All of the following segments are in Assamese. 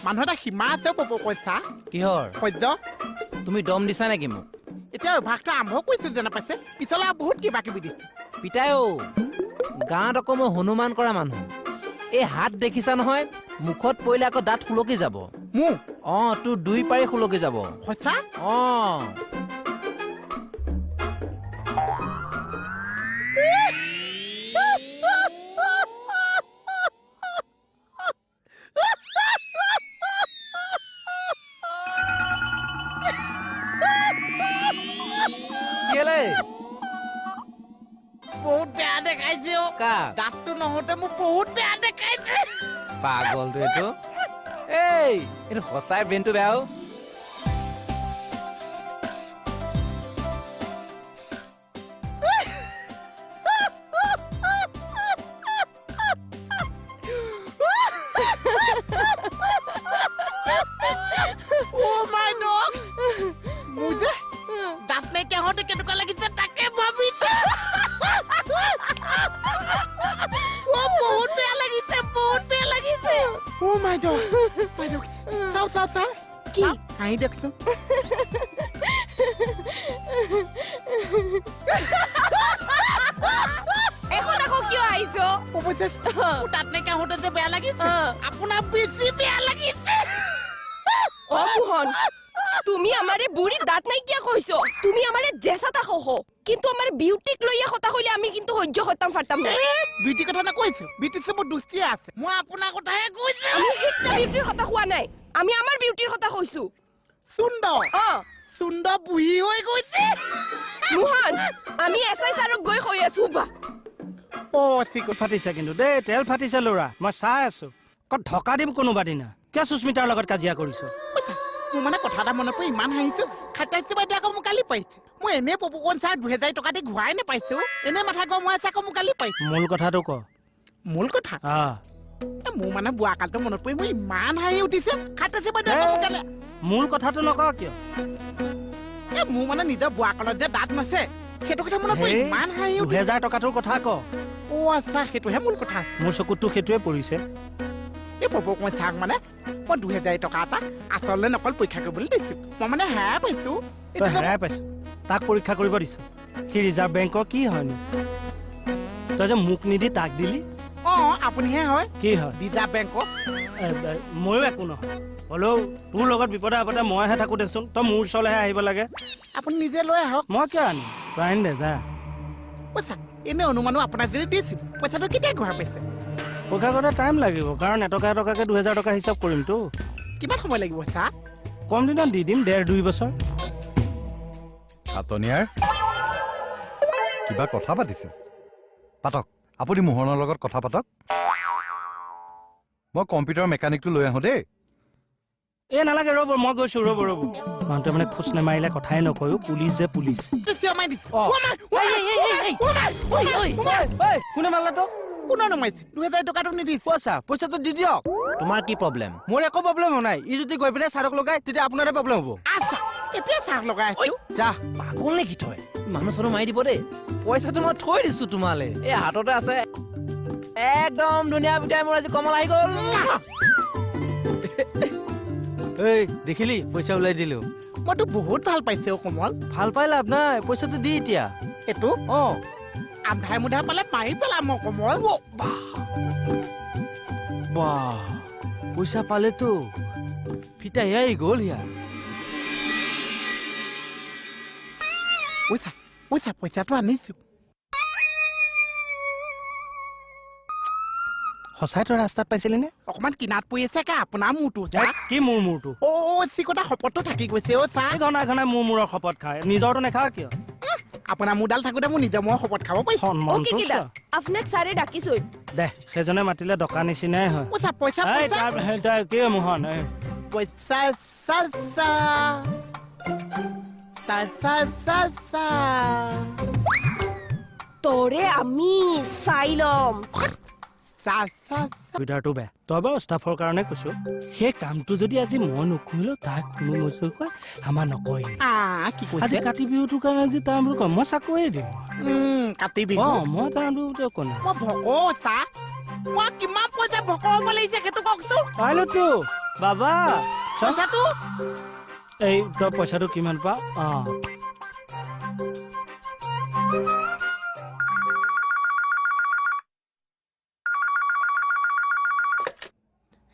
মানুহ এটা সীমা আছে পপ কৈছা কিহৰ সহ্য তুমি দম দিছা নেকি মোক এতিয়া অভ্যাসটো আৰম্ভ কৰিছো যেনে পাইছে পিছলে বহুত কিবা কিবি দিছে পিতাইও গাঁৱত আকৌ মই হনুমান কৰা মানুহ এই হাত দেখিছা নহয় মুখত পৰিলে আকৌ দাঁত খুলকি যাব মোক তোৰ দুই পাৰি খুলকি যাব সঁচা বহুত বেয়া দেখাইছে দাঁতটো নহওঁতে মোক বহুত বেয়া দেখাইছে পাগলটো এইটো এইটো সঁচাই ব্ৰেইনটো বেয়া দাঁত নাইকিয়া হওঁতে কেনেকুৱা লাগিছে তাকে ভাবিছে বহুত বেয়া লাগিছে Oh my God! My dog! Sao? কি? হাঁহি দেখছো এখন আকৌ কিয় আহিছো প্ৰপ'জাল দাঁত নাইকিয়া হওঁতে যে বেয়া লাগিছে আপোনাৰ বেছি বেয়া লাগিছে মোহন তুমি আমারে বুড়ি দাঁত নাইকিয়া কইছো তুমি আমারে জেসাটা খহ কিন্তু আমার বিউটিক লইয়া কথা কইলে আমি কিন্তু সহ্য করতাম পারতাম না বিউটি কথা না কইছো বিউটি সব দুস্তি আছে মই আপোনাৰ কথাহে কইছো আমি একটা বিউটিৰ কথা কোয়া নাই আমি আমাৰ বিউটিৰ কথা কইছো সুন্দৰ সুন্দৰ বুঢ়ী হৈ গৈছে মোহন আমি এসআই সারক গৈ কই আছো বা চিকু ফাটিছে কিন্তু দে তেল ফাটিছে লৰা মই চাই আছো কত ঢকা দিম কোনোবা দিনা কিয় সুস্মিতাৰ লগত কাজিয়া কৰিছ মোৰ মানে কথা এটা মনত পৰি ইমান হাঁহিছো খাটাইছে বাইদেউ আকৌ মোক গালি পাইছে মই এনে পপুকন চাই 2000 টকা দি ঘূৰাই নাপাইছো এনে মাথা গৰম হৈ আছে আকৌ মোক গালি পাইছে মূল কথাটো ক মূল কথা মোৰ মানে বুঢ়া কালটো মনত পৰি মই ইমান হাঁহি উঠিছে খাটাইছে বাইদেউ আকৌ মোক গালি মূল কথাটো নকওঁ কিয় মোৰ মানে নিজৰ বুঢ়া কালত যে দাঁত নাছে সেইটো কথা মনত পৰি ইমান হাঁহি উঠিছে 2000 টকাটোৰ কথা ক আচ্ছা সেইটোহে মূল কথা মোৰ চকুতটো সেইটোৱে পৰিছে এই পপুকন চাক মানে মই 2000 টকা এটা আচলতে নকল পৰীক্ষা কৰিবলৈ দিছো মই মানে হেৰাই পাইছো হেৰাই পাইছো তাক পৰীক্ষা কৰিব দিছো সি ৰিজাৰ্ভ বেংকৰ কি হয়নো তই যে মোক নিদি তাক দিলি আপুনিহে হয় কি হয় ৰিজাৰ্ভ বেংকৰ ময়ো একো নহয় হ'লেও তোৰ লগত বিপদে আপদে মইহে থাকো দেচোন তই মোৰ ওচৰলৈহে আহিব লাগে আপুনি নিজে লৈ আহক মই কিয় আনিম তই আনি দে যা পইচা এনে অনুমানো আপোনাক যদি দিছিল পইচাটো কেতিয়া ঘূৰাই পাইছে পৰীক্ষা কৰোঁতে টাইম লাগিব কাৰণ এটকাকে 2000 টকা হিচাপ কৰিমতো কিমান সময় লাগিব ছাৰ কম দিনত দি দিম 1.5-2 বছৰ আতনিয়াৰ কিবা কথা পাতিছে পাতক আপুনি মোহনৰ লগত কথা পাতক মই কম্পিউটাৰ মেকানিকটো লৈ আহোঁ দেই নালাগে ৰ'ব মই গৈছো ৰ'ব মানুহটো মানে খোজ নেমাৰিলে কথাই নকয়ো পুলিচ যে পুলিচ কোনে মাৰিলে তো কোনে নমাইছে 2000 টকাটো নিদিছে পইচাটো দি দিয়ক তোমাৰ কি প্ৰব্লেম মোৰ একো প্ৰব্লেম নাই ই যদি গৈ পিনে ছাৰক লগাই তেতিয়া আপোনাৰে প্ৰব্লেম হ'ব আচ্ছা এতিয়া ছাৰ লগাই আছো যা পাগল নেকি তই মানুহ চানুহ মাৰি দিব দেই পইচাটো মই থৈ দিছো তোমালে এই হাততে আছে একদম ধুনীয়া পিঠাই মোৰ আজি কমল আহি গ'ল এই দেখিলি পইচা ওলাই দিলো মইতো বহুত ভাল পাইছে কমল ভাল পাই লাভ নাই পইচাটো দি এতিয়া এইটো আন্ধাই মুধাই পালে মাৰি পেলাম মই কমল বাহ পইচা পালেতো ফিটাই আহি গ'ল ইয়াৰ পইচাটো আনিছো সঁচাই তই ৰাস্তাত পাইছিলি নে অকমান কিনাত পৰি আছে কা আপোনাৰ মূৰটো কি মোৰ মূৰটো চিকটা শপতটো থাকি গৈছে ছাৰ ঘনাই মোৰ মূৰৰ শপত খায় নিজৰটো নেখাওঁ কিয় আপোনাৰ মোডাল থাকোতে মোৰ নিজৰ মই শপত খাব পাৰিছো আপোনাক ছাৰে ডাকিছো দে সেইজনে মাতিলে ডকা নিচিনাই হয় পইচা কি মোহন তোৰে আমি চাই ল'ম সুবিধাটো বেয়া তই বাৰু ষ্টাফৰ কাৰণে কৈছো সেই কামটো যদি আজি মই নকৰিলো তাক কোনো মজুৰি কয় আমাৰ নকয় আজি কাতি বিহুটোৰ কাৰণে আজি তাৰ বুলি কয় মই চাকৰিয়ে দিম কাতি বিহু মই তাৰ কোন মই কিমান পইচা ভক হ'ব লাগিছে সেইটো কওকচোন পাইলতো বাবা পইচাটো এই তই পইচাটো কিমান পা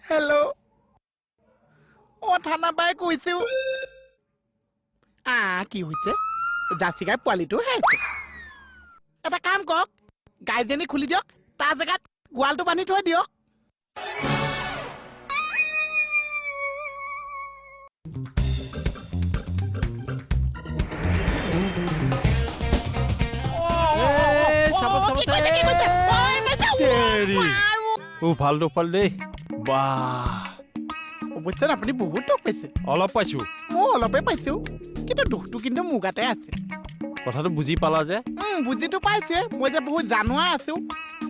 হেল্ল' থানা বাই কৈছো কি হৈছে জাৰ্চি গাই পোৱালিটো হেৰাইছে এটা কাম কৰক গাইজনী খুলি দিয়ক তাৰ জেগাত গোৱালটো বান্ধি থৈ দিয়ক ভাল দুখ পাল দেই বাহ অৱশ্যে আপুনি বহুত দুখ পাইছে অলপ পাইছো মই অলপে পাইছো কিন্তু দুখটো কিন্তু মোৰ গাতে আছে কথাটো বুজি পালা যে বুজিটো পাইছে মই যে বহুত জানোৱা আছো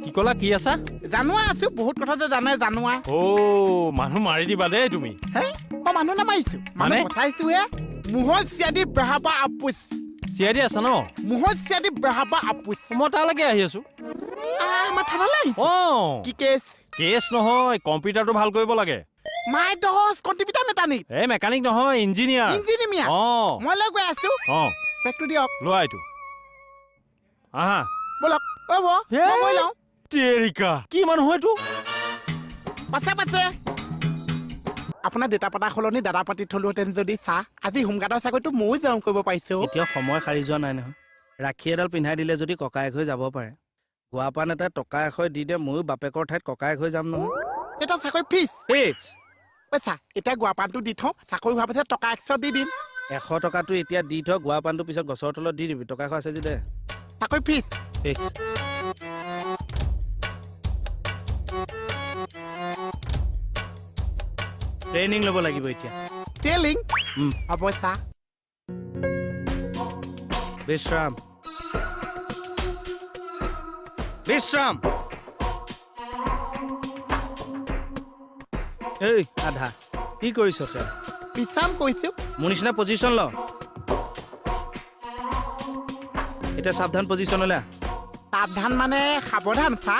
কি ক'লা কি আছা জানোৱা আছো বহুত কথা যে জানে জানোৱা মানুহ মাৰি দিবা দেই তুমি হে মই মানুহ নামাৰিছো মানে কথাইছো হে মুহত চিয়াদি বেহাবা আপুচ চিয়াদি আছা ন মুহত চিয়াদি বেহাবা আপুচ মই তালৈকে আহি আছো আমাৰ থানালৈ আহিছো কি কেছ কেছ নহয় কম্পিউটাৰটো ভাল কৰিব লাগে মাই দহজ কণ্টিপিউটাৰ মেকানিক এই মেকানিক নহয় ইঞ্জিনিয়াৰ ইঞ্জিনিয়াৰ মই লৈ গৈ আছো পেকটো দিয়ক লোৱা এইটো আহা বলক মই লওঁ তেৰিকা কি মানুহ এইটো পাছে আপোনাৰ দেতা পাতা সলনি দাদা পাতি থলোহেঁতেন যদি চাহ আজি হোমগাৰ্ডৰ চাকৰিটো ময়ো জইন কৰিব পাৰিছো এতিয়া সময় সাৰি যোৱা নাই নহয় ৰাখি এডাল পিন্ধাই দিলে যদি ককায়েক হৈ যাব পাৰে গুৱাপান এটা টকা 100 দি দে ময়ো বাপেকৰ ঠাইত ককায়েক হৈ যাম নহয় এটা চাকৰি ফিক্স পইচা এতিয়া গুৱাপানটো দি থওঁ চাকৰি হোৱাৰ পাছত টকা 100 দি দিম 100 টকাটো এতিয়া দি থ গুৱাপানটো পিছত গছৰ তলত দি দিবি টকা 100 আছে যদি দে চাকৰি ফিক্স ট্ৰেইনিং ল'ব লাগিব এতিয়া টেলিং পইচা বিশ্ৰাম এই আধা কি কৰিছ সেয়া বিশ্ৰাম কৰিছো মোৰ নিচিনা পজিশ্যন ল এতিয়া সাৱধান পজিশ্যনলৈ সাৱধান মানে সাৱধান চা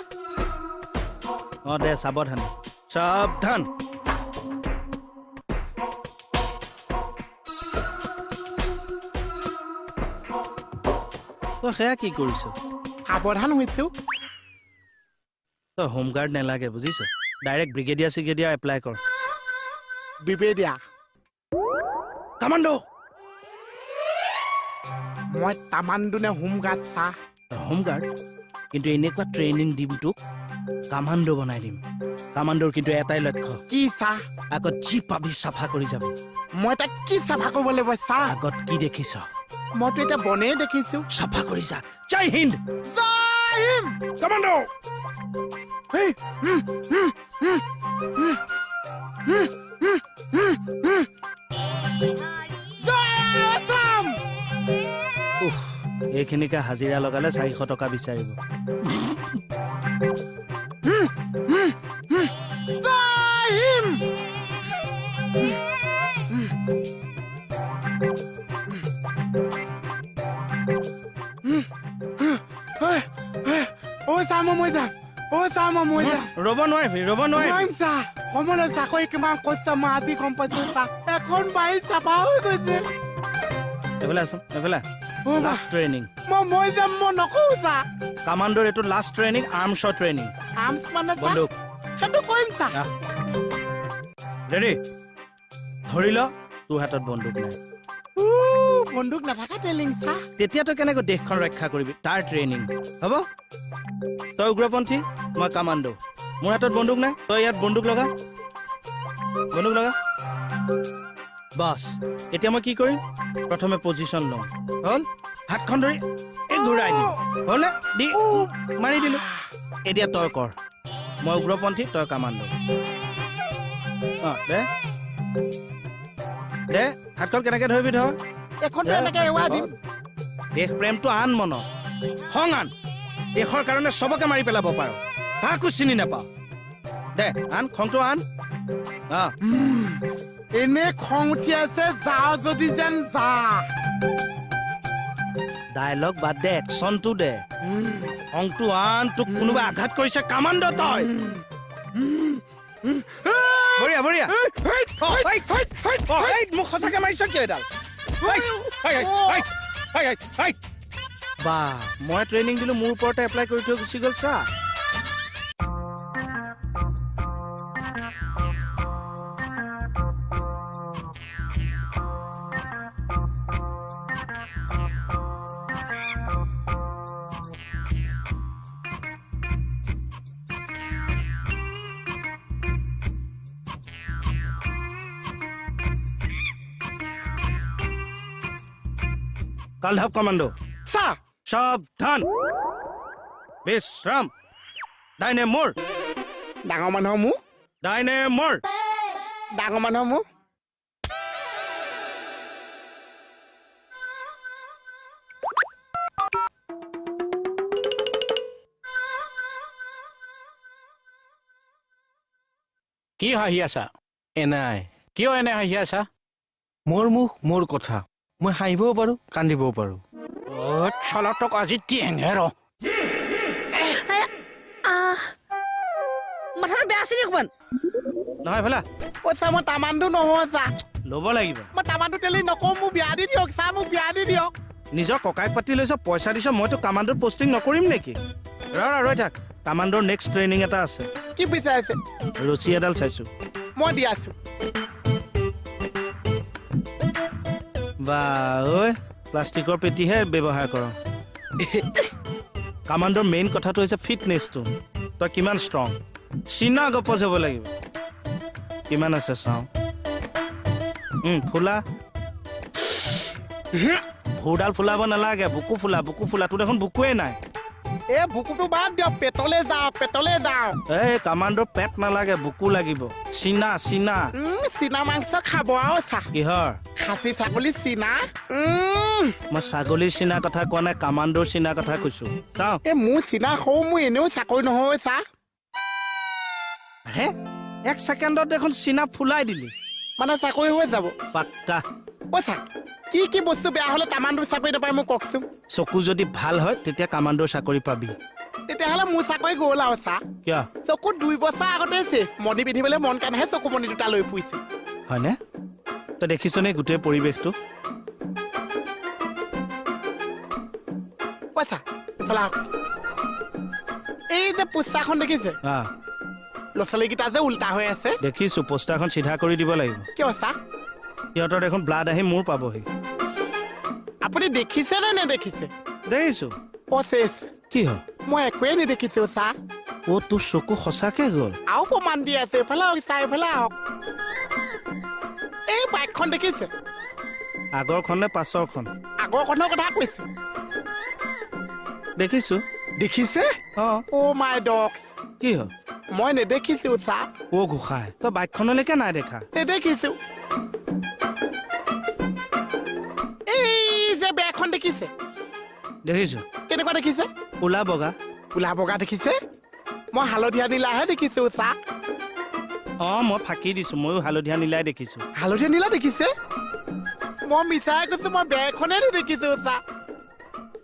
দে সাৱধান সেয়া কি কৰিছ সাৱধান হৈছো তই হোমগাৰ্ড নালাগে বুজিছ ডাইৰেক্ট ব্ৰিগেডিয়াৰ এপ্লাই কৰ বিবেদিয়া কামাণ্ডো মই তামাণ্ডো নে হোমগাৰ্ড চা হোমগাৰ্ড কিন্তু এনেকুৱা ট্ৰেইনিং দিম তোক কামাণ্ডো বনাই দিম কামাণ্ডোৰ কিন্তু এটাই লক্ষ্য কি চা আগত যি পাবি চাফা কৰি যাবি মই তাক কি চাফা কৰিব লাগিব চা আগত কি দেখিছ মইতো এতিয়া বনেই দেখিছো চাফা কৰি যা জয় হিন্দ কামাণ্ডো এইখিনিকে হাজিৰা লগালে 400 টকা বিচাৰিব ৰ'ব নোৱাৰিবি কমলৰ চাকৰি কিমান কষ্ট মই আজি গম পাইছো চা এখন বাৰী চাফা হৈ গৈছে এইফালে আছো এইফালে লাষ্ট ট্ৰেইনিং মই যাম মই নকওঁ চা কামাণ্ডোৰ এইটো লাষ্ট ট্ৰেইনিং আৰ্মছৰ ট্ৰেইনিং আৰ্মছ মানে বন্দুক সেইটো কৰিম চা ৰেডি ধৰি ল তোৰ হাতত বন্দুক নাই বন্দুক নাথাকা টেলিং চা তেতিয়া তই কেনেকৈ দেশখন ৰক্ষা কৰিবি তাৰ ট্ৰেইনিং হ'ব তই উগ্ৰপন্থী মই কামাণ্ডো মোৰ হাতত বন্দুক নাই তই ইয়াত বন্দুক লগা বাছ এতিয়া মই কি কৰিম প্ৰথমে পজিশ্যন লওঁ হ'ল হাতখন ধৰি এই ঘূৰাই দিম হ'লনে দি মাৰি দিলোঁ এতিয়া তই কৰ মই উগ্ৰপন্থী তই কামাণ্ডো দে হাতখন কেনেকৈ ধৰিবি ধৰ এখন এনেকে এৱা দিম দেশ প্ৰেমটো আন মনত খং আন দেশৰ কাৰণে চবকে মাৰি পেলাব পাৰ কাকো চিনি নাপাওঁ দে আন খংটো আন এনে খং উঠি আছে যাওঁ যদি যেন যা ডায়লগ বাদ দে একশ্যনটো দে খংটো আন তোক কোনোবাই আঘাত কৰিছে কামাণ্ডো তই বঢ়িয়া বঢ়িয়া মোক সঁচাকে মাৰিছ কিয় এডাল বা মই ট্ৰেইনিং দিলো মোৰ ওপৰতে এপ্লাই কৰি থৈ গুচি গ'ল চা কালধাপ কমান্ডো চা সাবধান বিশ্ৰাম ডাইনে মোৰ ডাঙৰ মানুহৰ মোৰ ডাইনে মোৰ ডাঙৰ মানুহৰ মোৰ কি হাঁহি আছা এনাই কিয় এনে হাঁহি আছা মোৰ মুখ মোৰ কথা মই হাঁহিবও পাৰো কান্দিবও পাৰো চলতক আজি টিয়েঙে ৰ মাথাটো বেয়া আছে নি অকমান নহয় ভলা ঐ চা মই তামানটো নহয় চা ল'ব লাগিব মই তামানটো তেলি নকওঁ মোক বিয়া দি দিয়ক চা মোক বিয়া দি দিয়ক নিজৰ ককাইক পাতি লৈছ পইচা দিছ মইতো কামাণ্ডোত পষ্টিং নকৰিম নেকি ৰৈ থাক কামাণ্ডোৰ নেক্সট ট্ৰেইনিং এটা আছে কি বিচাৰিছে ৰছী এডাল চাইছো মই দি আছো বা ঐ প্লাষ্টিকৰ পেটিহে ব্যৱহাৰ কৰ কামাণ্ডোৰ মেইন কথাটো হৈছে ফিটনেছটো তই কিমান ষ্ট্ৰং চিনা গপজ হ'ব লাগিব কিমান আছে চাওঁ ফুলা ভুৰডাল ফুলাব নালাগে বুকু ফুলা তোৰ দেখোন বুকুৱে নাই এ ভুকুটো বাদ দিয়ক পেটলে যাওঁ এই কামাণ্ডোৰ পেট নালাগে বুকু লাগিব চিনা চীনা মাংস খাব আৰু চা কিহৰ খাচী ছাগলী চীনা মই ছাগলীৰ চিনা কথা কোৱা নাই কামাণ্ডোৰ চিনা কথা কৈছো চাওঁ এ মোৰ চীনা সৌ মোৰ এনেও চাকৰি নহয় চা হে 1 ছেকেণ্ডত দেখোন চিনা ফুলাই দিলি মানে চাকৰি হৈ যাব পাক্কা ঐ চা কি বস্তু বেয়া হ'লে তামানটো চাকৰি নাপায় মোক কওকচোন চকু যদি ভাল হয় তেতিয়া কামাণ্ডোৰ চাকৰি পাবি তেতিয়াহ'লে মোৰ চাকৰি গ'ল আৰু চা কিয় চকু 2 বছৰ আগতে শেষ মণি পিন্ধিবলৈ মন কাৰণেহে চকু মণি দুটা লৈ ফুৰিছো হয়নে তই দেখিছনে গোটেই পৰিৱেশটো পইচা এই যে পোষ্টাৰখন দেখিছে ল'ৰা ছোৱালীকেইটা যে উল্টা হৈ আছে দেখিছো পোষ্টাৰখন চিধা কৰি দিব লাগিব কিয় চা সিহঁতৰ দেখোন ব্লাড আহি মোৰ পাবহি আপুনি দেখিছে নে নেদেখিছে দেখিছো প্ৰচেছ কি হ'ল মই একোৱেই নেদেখিছো চা অ' তোৰ চকু সঁচাকে গ'ল আৰু প্ৰমাণ দি আছে এইফালে আহক চা এইফালে আহক এই বাইকখন দেখিছে আগৰখন নে পাছৰখন আগৰখনৰ কথা কৈছে দেখিছো দেখিছে অ' মাই ডগছ কি হ'ল মই নেদেখিছো চা অ' গোসাঁই তই বাইকখনলৈকে নাই দেখা নেদেখিছো এই যে বেগখন দেখিছে দেখিছো কেনেকুৱা দেখিছে ক'লা বগা ক'লা বগা দেখিছে মই হালধীয়া নীলাহে দেখিছো চা মই ফাঁকি দিছো ময়ো হালধীয়া নীলাই দেখিছো হালধীয়া নীলা দেখিছে মই মিছাই কৈছো মই বেগখনে নেদেখিছো চা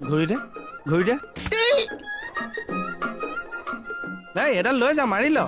ঘূৰি দে এই এডাল লৈ যা মাৰি ল